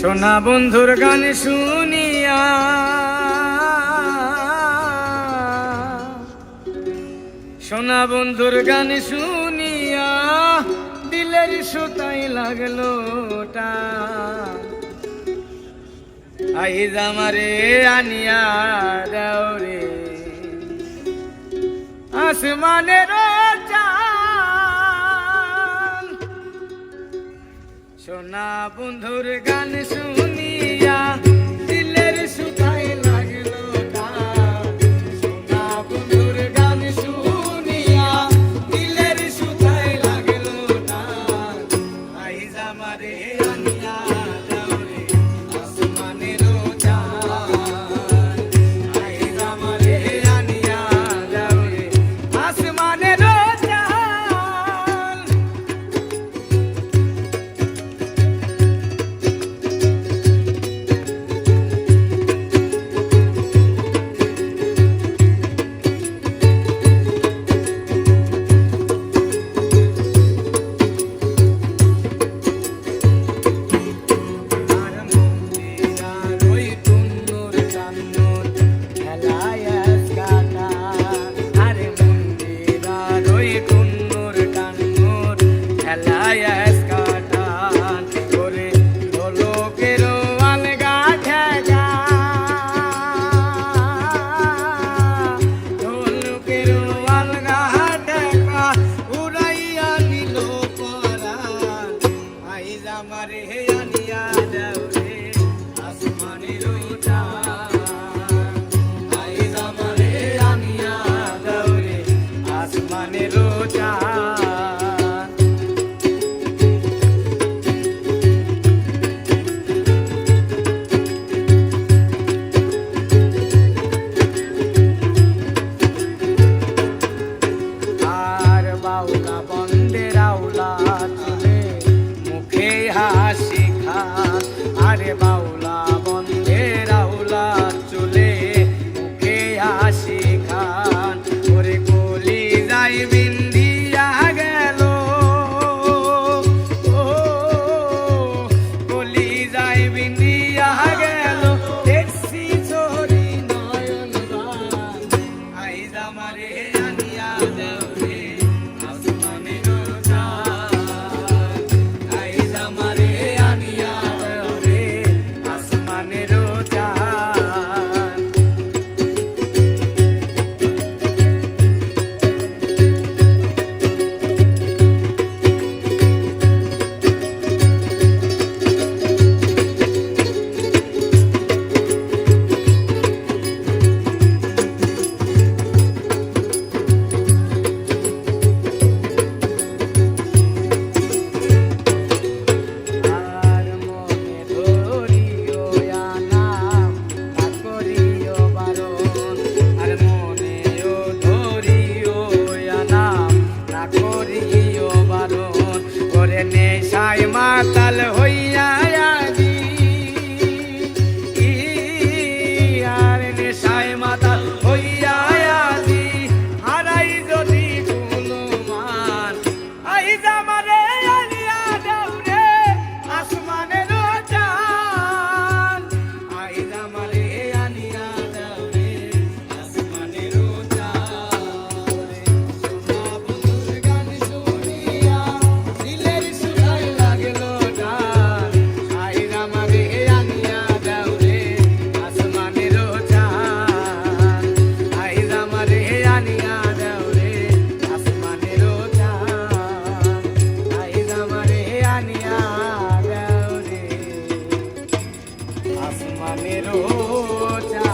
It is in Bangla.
সোনা বন্ধুর গান শুনিয়া সোনা বন্ধুর গান শুনিয়া দিলের সুতাই লাগলো আইজ আমারে আনিয়া দাও রে আসমানের চাঁদ। সোনা বন্ধুর গান শুনিয়া দিলের সুতাই লাগলো সোনা বন্ধুর গান শুনিয়া দিলের সুতাই লাগলো আইজ আমারে আনিয়া দাও রে আসমানের চাঁদ। আইজ আমারে আনিয়া দাও রে আসমানের মাতাল হইয়া আজি আর নেশায় মাতাল হইয়া আজি হারাই যদি কোনো মান আইজ আমারে আনিয়া দাও রে আসমানের চাঁদ। আইজ আমারে আনিয়া দাও রে আসমানের চাঁদ। সোনা বন্ধুর গান শুনিয়া দিলের সুতাই লাগলো আইজ আমারে আনিয়া দাও রে আসমানের চাঁদ। আইজ আমারে আনিয়া দাও রে আসমানের চাঁদ। আইজ আমারে আনিয়া দাও রে আসমানের চাঁদ।